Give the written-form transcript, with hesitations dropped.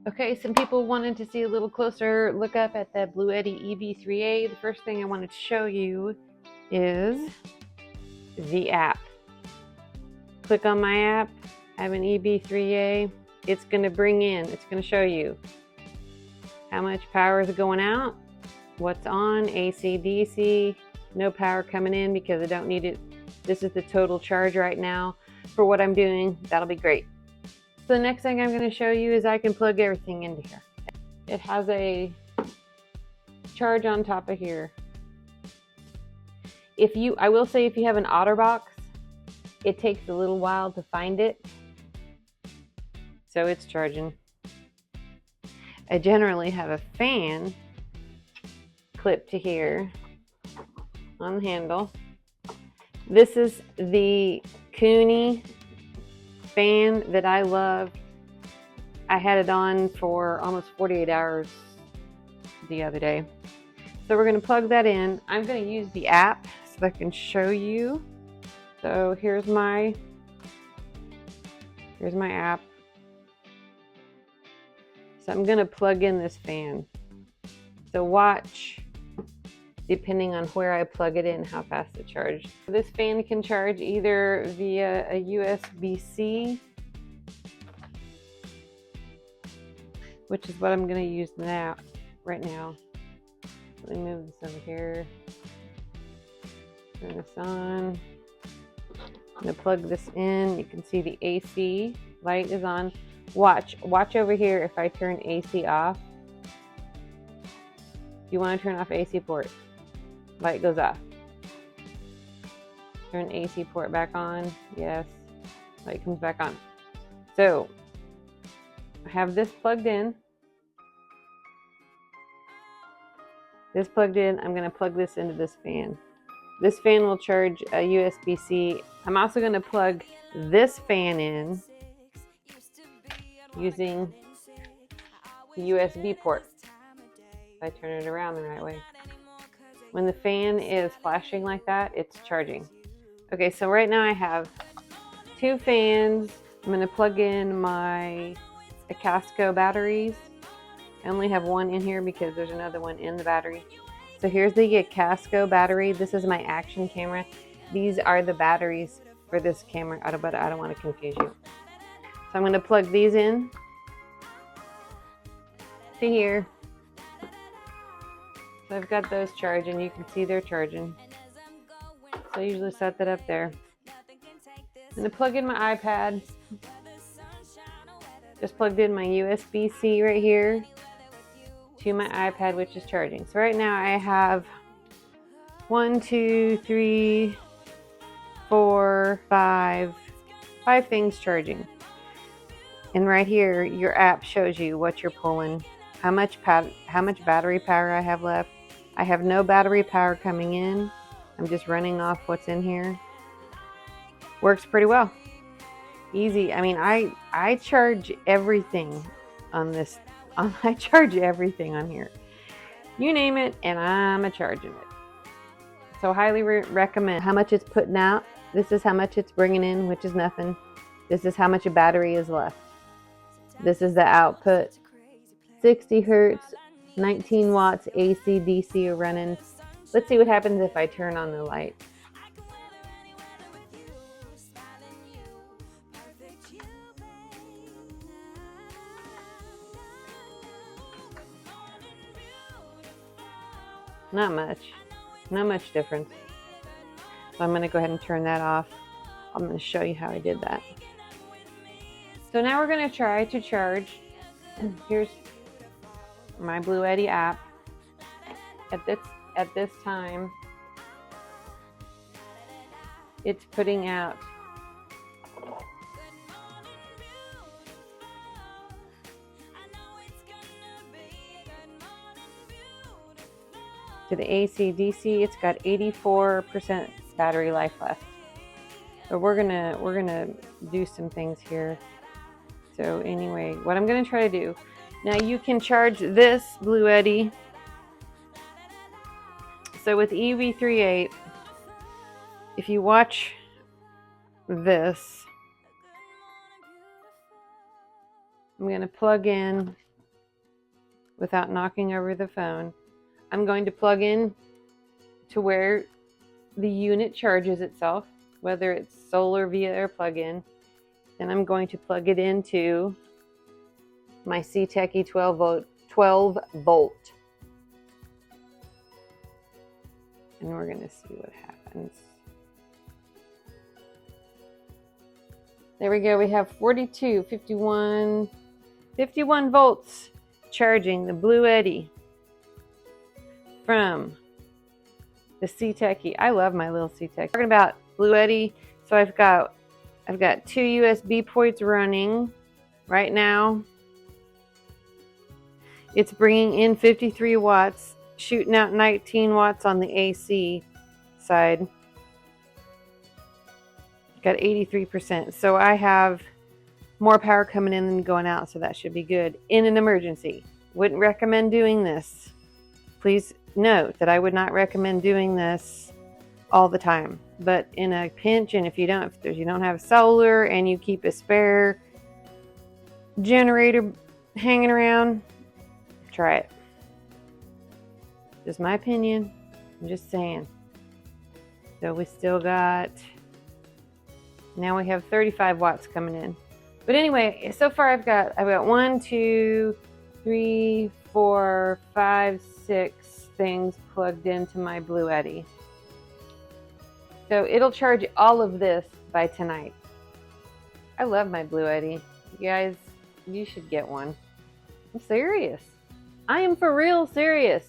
Okay, some people wanted to see a little closer look up at the BLUETTI EB3A. The first thing I wanted to show you is the app. Click on my app, I have an EB3A. It's going to show you how much power is going out, what's on, AC, DC, no power coming in because I don't need it. This is the total charge right now for what I'm doing. That'll be great. So the next thing I'm going to show you is I can plug everything into here. It has a charge on top of here. I will say if you have an OtterBox, it takes a little while to find it. So it's charging. I generally have a fan clipped to here on the handle. This is the Cooney fan that I love. I had it on for almost 48 hours the other day. So we're going to plug that in. I'm going to use the app so I can show you. So here's my app. So I'm going to plug in this fan. So watch, depending on where I plug it in, how fast it charges. This fan can charge either via a USB-C, which is what I'm going to use right now. Let me move this over here. Turn this on. I'm going to plug this in. You can see the AC light is on. Watch over here if I turn AC off. You want to turn off AC port. Light goes off. Turn AC port back on. Yes. Light comes back on. So I have this plugged in. I'm going to plug this into this fan. This fan will charge a USB-C. I'm also going to plug this fan in using the USB port. If I turn it around the right way. When the fan is flashing like that, it's charging. Okay, so right now I have two fans. I'm going to plug in my Casco batteries. I only have one in here because there's another one in the battery. So here's the Casco battery. This is my action camera. These are the batteries for this camera, but I don't want to confuse you. So I'm going to plug these in to here. So I've got those charging. You can see they're charging. So I usually set that up there. I'm going to plug in my iPad. Just plugged in my USB-C right here to my iPad, which is charging. So right now I have 5 things charging. And right here, your app shows you what you're pulling, how much battery power I have left. I have no battery power coming in. I'm just running off what's in here. Works pretty well. Easy. I mean, I charge everything on this. I charge everything on here. You name it, and I'm charging it. So highly recommend. How much it's putting out. This is how much it's bringing in, which is nothing. This is how much a battery is left. This is the output. 60 hertz, 19 watts AC, DC are running. Let's see what happens if I turn on the light. Not much difference. So I'm going to go ahead and turn that off. I'm going to show you how I did that. So now we're going to try to charge. Here's my BLUETTI app. At this time, it's putting out to the AC DC. It's got 84% battery life left. But we're gonna do some things here. So anyway, what I'm gonna try to do now, you can charge this BLUETTI. So with EB3A, if you watch this, I'm gonna plug in without knocking over the phone. I'm going to plug in to where the unit charges itself, whether it's solar via or plug-in. Then I'm going to plug it into my CTECI 12 volt. And we're going to see what happens. There we go. We have 42, 51 volts charging the BLUETTI from the CTECI. I love my little CTECI. Talking about BLUETTI, so I've got 2 USB ports running right now. It's bringing in 53 watts, shooting out 19 watts on the AC side. Got 83%. So I have more power coming in than going out, so that should be good. In an emergency, wouldn't recommend doing this. Please note that I would not recommend doing this all the time. But in a pinch, and if you don't have solar and you keep a spare generator hanging around, try it. Just my opinion. I'm just saying. So we still got, now we have 35 watts coming in. But anyway, so far I've got 1, 2, 3, 4, 5, 6 things plugged into my BLUETTI. So it'll charge all of this by tonight. I love my BLUETTI. You guys, you should get one. I'm serious. I am for real serious.